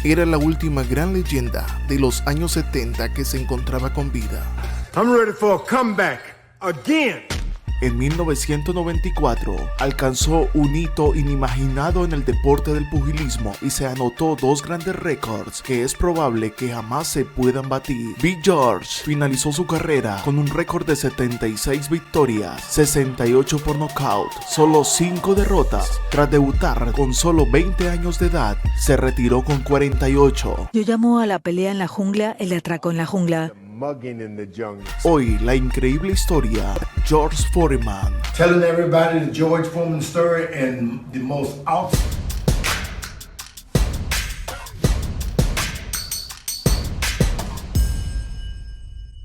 era la última gran leyenda de los años 70 que se encontraba con vida. I'm ready for a comeback again. En 1994 alcanzó un hito inimaginado en el deporte del pugilismo y se anotó dos grandes récords que es probable que jamás se puedan batir. Big George finalizó su carrera con un récord de 76 victorias, 68 por nocaut, solo 5 derrotas. Tras debutar con solo 20 años de edad, se retiró con 48. Yo llamo a la pelea en la jungla el atraco en la jungla. Hoy, la increíble historia, George Foreman. Telling everybody the George Foreman story and the most awesome.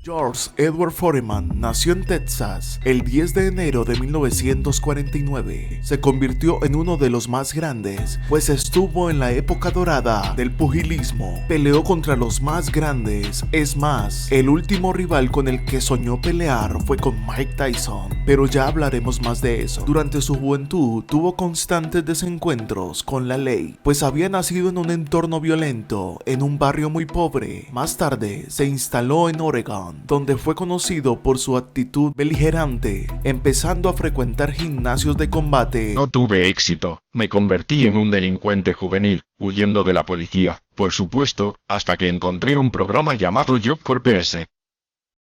George Edward Foreman nació en Texas el 10 de enero de 1949. Se convirtió en uno de los más grandes, pues estuvo en la época dorada del pugilismo. Peleó contra los más grandes. Es más, el último rival con el que soñó pelear fue con Mike Tyson, pero ya hablaremos más de eso. Durante su juventud tuvo constantes desencuentros con la ley, pues había nacido en un entorno violento, en un barrio muy pobre. Más tarde se instaló en Oregon, donde fue conocido por su actitud beligerante, empezando a frecuentar gimnasios de combate. No tuve éxito, me convertí en un delincuente juvenil, huyendo de la policía, por supuesto, hasta que encontré un programa llamado Job Corps PS.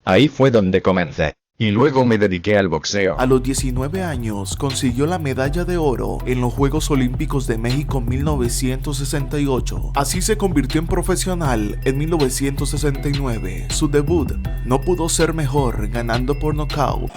Ahí fue donde comencé. Y luego me dediqué al boxeo. A los 19 años consiguió la medalla de oro en los Juegos Olímpicos de México en 1968. Así se convirtió en profesional en 1969. Su debut no pudo ser mejor, ganando por nocaut.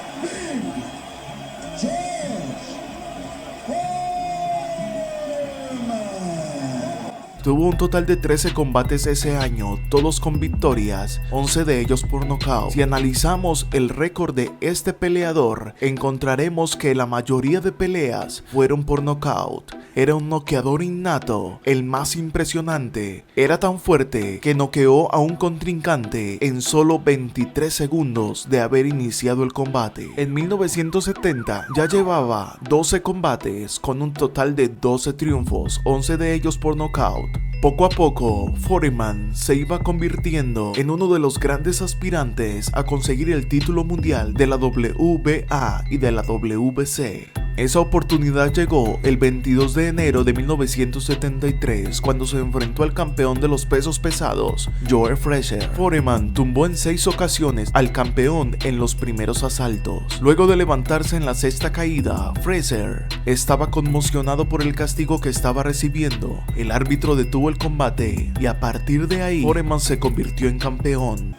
Tuvo un total de 13 combates ese año, todos con victorias, 11 de ellos por nocaut. Si analizamos el récord de este peleador, encontraremos que la mayoría de peleas fueron por nocaut. Era un noqueador innato, el más impresionante. Era tan fuerte que noqueó a un contrincante en solo 23 segundos de haber iniciado el combate. En 1970 ya llevaba 12 combates con un total de 12 triunfos, 11 de ellos por nocaut. Poco a poco, Foreman se iba convirtiendo en uno de los grandes aspirantes a conseguir el título mundial de la WBA y de la WBC. Esa oportunidad llegó el 22 de enero de 1973 cuando se enfrentó al campeón de los pesos pesados, Joe Frazier. Foreman tumbó en 6 ocasiones al campeón en los primeros asaltos. Luego de levantarse en la sexta caída, Frazier estaba conmocionado por el castigo que estaba recibiendo. El árbitro detuvo el combate y a partir de ahí, Foreman se convirtió en campeón.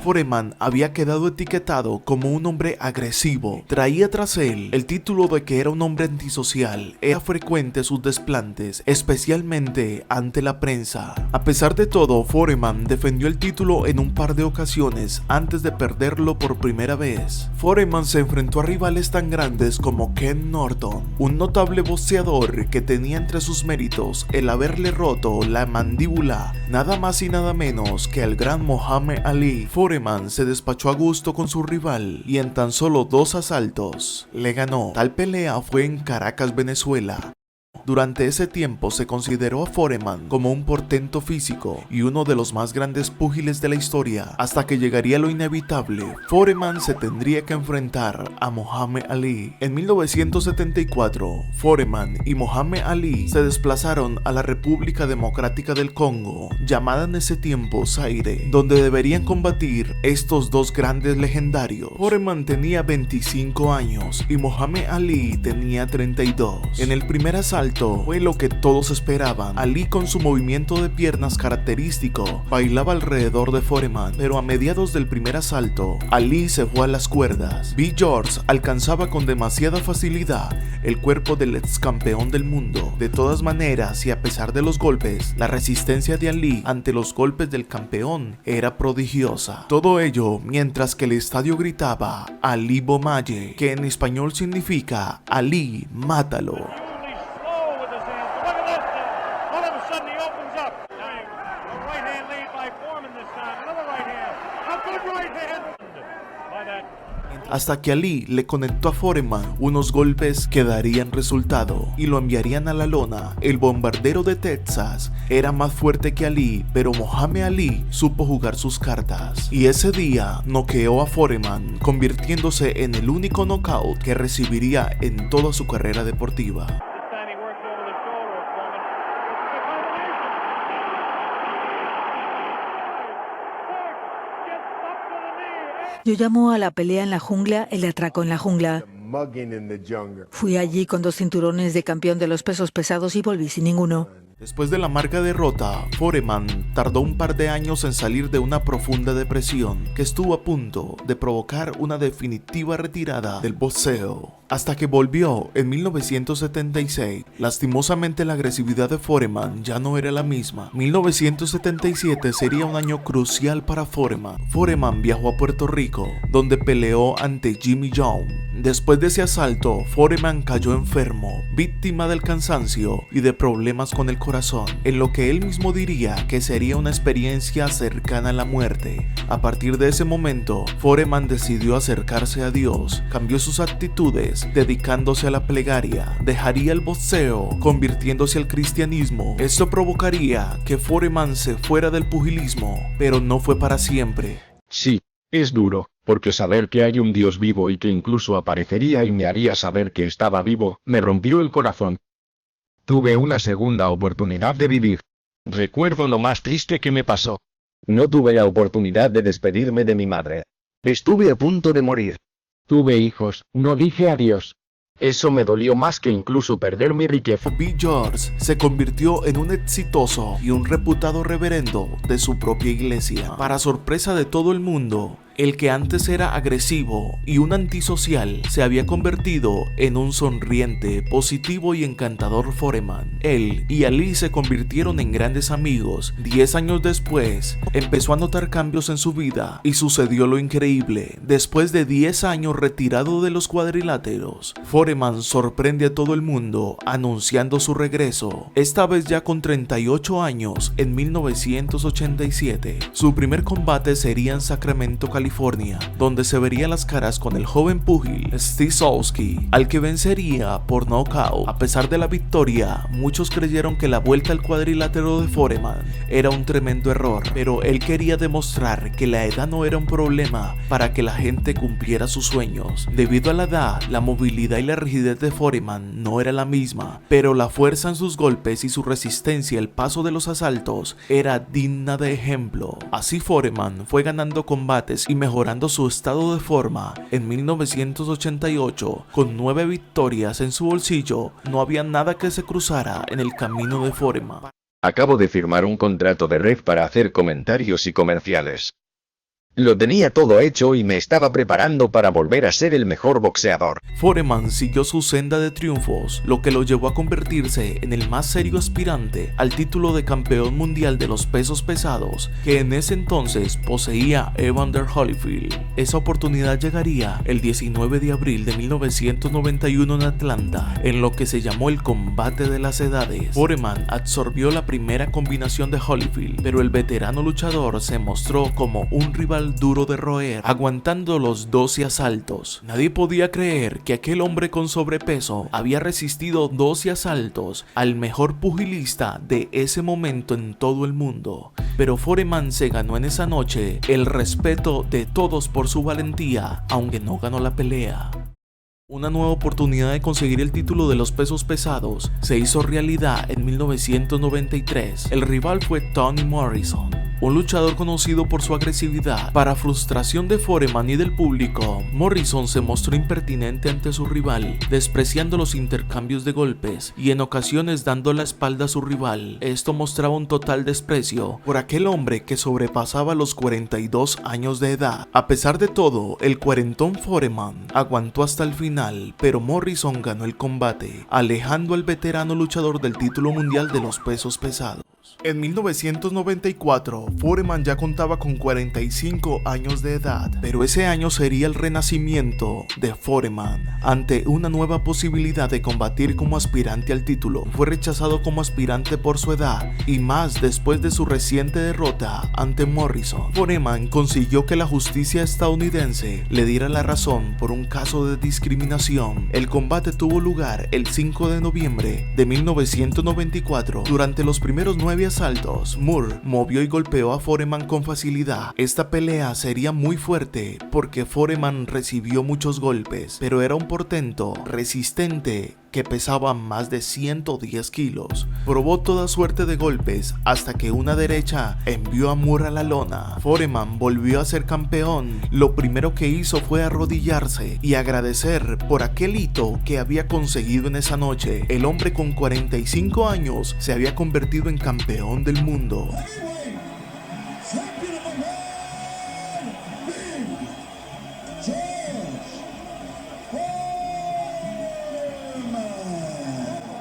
Foreman había quedado etiquetado como un hombre agresivo. Traía tras él el título de que era un hombre antisocial. Era frecuente sus desplantes, especialmente ante la prensa. A pesar de todo, Foreman defendió el título en un par de ocasiones antes de perderlo por primera vez. Foreman se enfrentó a rivales tan grandes como Ken Norton, un notable boxeador que tenía entre sus méritos el haberle roto la mandíbula, nada más y nada menos que al gran Muhammad Ali. Foreman se despachó a gusto con su rival y en tan solo 2 asaltos le ganó. Tal pelea fue en Caracas, Venezuela. Durante ese tiempo se consideró a Foreman como un portento físico y uno de los más grandes púgiles de la historia, hasta que llegaría lo inevitable. Foreman se tendría que enfrentar a Muhammad Ali. En 1974, Foreman y Muhammad Ali se desplazaron a la República Democrática del Congo, llamada en ese tiempo Zaire, donde deberían combatir estos dos grandes legendarios. Foreman tenía 25 años y Muhammad Ali tenía 32. En el primer asalto fue lo que todos esperaban. Ali, con su movimiento de piernas característico, bailaba alrededor de Foreman, pero a mediados del primer asalto, Ali se fue a las cuerdas. Big George alcanzaba con demasiada facilidad el cuerpo del ex campeón del mundo. De todas maneras, y a pesar de los golpes, la resistencia de Ali ante los golpes del campeón era prodigiosa. Todo ello mientras que el estadio gritaba Ali Bomaye, que en español significa Ali, mátalo. hasta que Ali le conectó a Foreman unos golpes que darían resultado y lo enviarían a la lona. El bombardero de Texas era más fuerte que Ali, pero Muhammad Ali supo jugar sus cartas y ese día noqueó a Foreman, convirtiéndose en el único knockout que recibiría en toda su carrera deportiva. Yo llamo a la pelea en la jungla el atraco en la jungla. Mugging in the jungle. Fui allí con 2 cinturones de campeón de los pesos pesados y volví sin ninguno. Después de la amarga derrota, Foreman tardó un par de años en salir de una profunda depresión que estuvo a punto de provocar una definitiva retirada del boxeo, hasta que volvió en 1976. Lastimosamente la agresividad de Foreman ya no era la misma. 1977 sería un año crucial para Foreman. Foreman viajó a Puerto Rico, donde peleó ante Jimmy Young. Después de ese asalto, Foreman cayó enfermo, víctima del cansancio y de problemas con el corazón, en lo que él mismo diría que sería una experiencia cercana a la muerte. A partir de ese momento, Foreman decidió acercarse a Dios, cambió sus actitudes, dedicándose a la plegaria, dejaría el boxeo, convirtiéndose al cristianismo. Esto provocaría que Foreman se fuera del pugilismo, pero no fue para siempre. Sí, es duro, porque saber que hay un Dios vivo y que incluso aparecería y me haría saber que estaba vivo, me rompió el corazón. Tuve una segunda oportunidad de vivir. Recuerdo lo más triste que me pasó. No tuve la oportunidad de despedirme de mi madre. Estuve a punto de morir. Tuve hijos, no dije adiós. Eso me dolió más que incluso perder mi riqueza. B. George se convirtió en un exitoso y un reputado reverendo de su propia iglesia. Para sorpresa de todo el mundo, el que antes era agresivo y un antisocial se había convertido en un sonriente, positivo y encantador Foreman. Él y Ali se convirtieron en grandes amigos. 10 años después, empezó a notar cambios en su vida y sucedió lo increíble. Después de 10 años retirado de los cuadriláteros, Foreman sorprende a todo el mundo anunciando su regreso, esta vez ya con 38 años en 1987. Su primer combate sería en Sacramento, California, donde se verían las caras con el joven púgil Steve Solski, al que vencería por nocaut. A pesar de la victoria, muchos creyeron que la vuelta al cuadrilátero de Foreman era un tremendo error, pero él quería demostrar que la edad no era un problema para que la gente cumpliera sus sueños. Debido a la edad, la movilidad y la rigidez de Foreman no era la misma, pero la fuerza en sus golpes y su resistencia al paso de los asaltos era digna de ejemplo. Así Foreman fue ganando combates y mejorando su estado de forma. En 1988, con 9 victorias en su bolsillo, no había nada que se cruzara en el camino de Foreman. Acabo de firmar un contrato de red para hacer comentarios y comerciales. Lo tenía todo hecho y me estaba preparando para volver a ser el mejor boxeador. Foreman siguió su senda de triunfos, lo que lo llevó a convertirse en el más serio aspirante al título de campeón mundial de los pesos pesados, que en ese entonces poseía Evander Holyfield. Esa oportunidad llegaría el 19 de abril de 1991 en Atlanta, en lo que se llamó el combate de las edades. Foreman absorbió la primera combinación de Holyfield, pero el veterano luchador se mostró como un rival duro de roer, aguantando los 12 asaltos. Nadie podía creer que aquel hombre con sobrepeso había resistido 12 asaltos al mejor pugilista de ese momento en todo el mundo. Pero Foreman se ganó en esa noche el respeto de todos por su valentía, aunque no ganó la pelea. Una nueva oportunidad de conseguir el título de los pesos pesados se hizo realidad en 1993. El rival fue Tony Morrison, un luchador conocido por su agresividad. Para frustración de Foreman y del público, Morrison se mostró impertinente ante su rival, despreciando los intercambios de golpes y en ocasiones dando la espalda a su rival. Esto mostraba un total desprecio por aquel hombre que sobrepasaba los 42 años de edad. A pesar de todo, el cuarentón Foreman aguantó hasta el final, pero Morrison ganó el combate, alejando al veterano luchador del título mundial de los pesos pesados. En 1994, Foreman ya contaba con 45 años de edad, pero ese año sería el renacimiento de Foreman. Ante una nueva posibilidad de combatir como aspirante al título, fue rechazado como aspirante por su edad y más después de su reciente derrota ante Morrison. Foreman consiguió que la justicia estadounidense le diera la razón por un caso de discriminación. El combate tuvo lugar el 5 de noviembre de 1994. Durante los primeros 9 asaltos, Moore movió y golpeó a Foreman con facilidad. Esta pelea sería muy fuerte porque Foreman recibió muchos golpes, pero era un portento resistente que pesaba más de 110 kilos. Probó toda suerte de golpes hasta que una derecha envió a Moore a la lona. Foreman volvió a ser campeón. Lo primero que hizo fue arrodillarse y agradecer por aquel hito que había conseguido en esa noche. El hombre con 45 años se había convertido en campeón del mundo.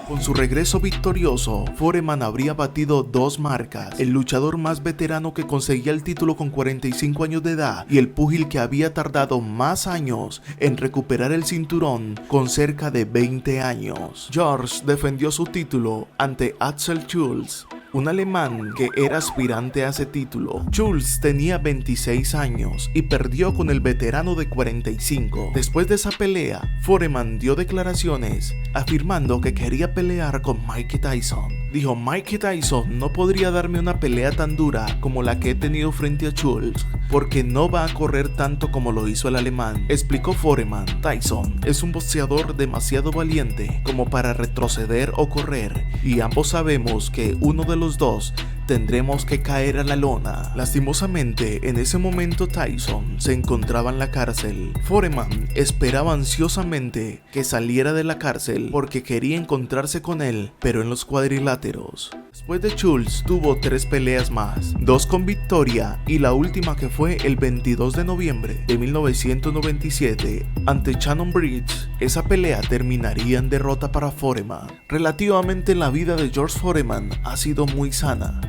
Con su regreso victorioso, Foreman habría batido 2 marcas: el luchador más veterano que conseguía el título con 45 años de edad y el púgil que había tardado más años en recuperar el cinturón con cerca de 20 años. George defendió su título ante Axel Schulz, un alemán que era aspirante a ese título. Schulz tenía 26 años y perdió con el veterano de 45. Después de esa pelea, Foreman dio declaraciones afirmando que quería pelear con Mike Tyson. Dijo: Mike Tyson no podría darme una pelea tan dura como la que he tenido frente a Schulz, porque no va a correr tanto como lo hizo el alemán, explicó Foreman. Tyson es un boxeador demasiado valiente como para retroceder o correr, y ambos sabemos que uno de los dos tendremos que caer a la lona. Lastimosamente, en ese momento Tyson se encontraba en la cárcel. Foreman esperaba ansiosamente que saliera de la cárcel porque quería encontrarse con él, pero en los cuadriláteros. Después de Schulz tuvo 3 peleas más, 2 con victoria y la última, que fue el 22 de noviembre de 1997 ante Shannon Briggs. Esa pelea terminaría en derrota para Foreman. Relativamente, la vida de George Foreman ha sido muy sana.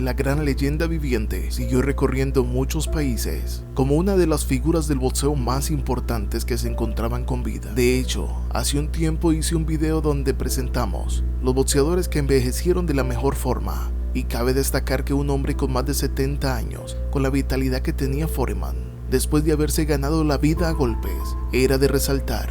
La gran leyenda viviente siguió recorriendo muchos países como una de las figuras del boxeo más importantes que se encontraban con vida. De hecho, hace un tiempo hice un video donde presentamos los boxeadores que envejecieron de la mejor forma, y cabe destacar que un hombre con más de 70 años, con la vitalidad que tenía Foreman, después de haberse ganado la vida a golpes, era de resaltar.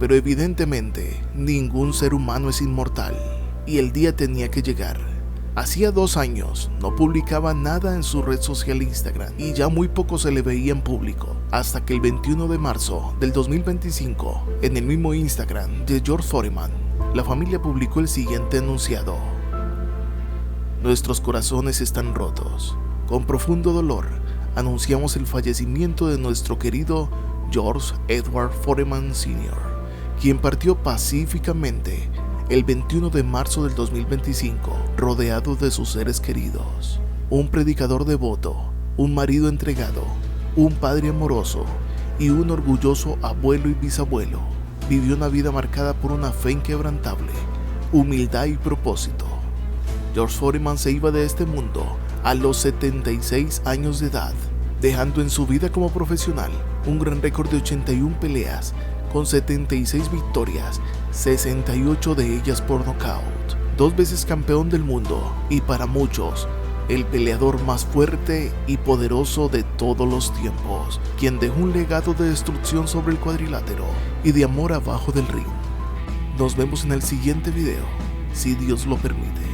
Pero evidentemente, ningún ser humano es inmortal, y el día tenía que llegar. Hacía 2 años no publicaba nada en su red social Instagram y ya muy poco se le veía en público, hasta que el 21 de marzo del 2025, en el mismo Instagram de George Foreman, la familia publicó el siguiente enunciado: nuestros corazones están rotos. Con profundo dolor, anunciamos el fallecimiento de nuestro querido George Edward Foreman Sr., quien partió pacíficamente el 21 de marzo del 2025, rodeado de sus seres queridos. Un predicador devoto, un marido entregado, un padre amoroso y un orgulloso abuelo y bisabuelo. Vivió una vida marcada por una fe inquebrantable, humildad y propósito. George Foreman se iba de este mundo a los 76 años de edad, dejando en su vida como profesional un gran récord de 81 peleas, con 76 victorias, 68 de ellas por nocaut. 2 veces campeón del mundo y, para muchos, el peleador más fuerte y poderoso de todos los tiempos, quien dejó un legado de destrucción sobre el cuadrilátero y de amor abajo del ring. Nos vemos en el siguiente video, si Dios lo permite.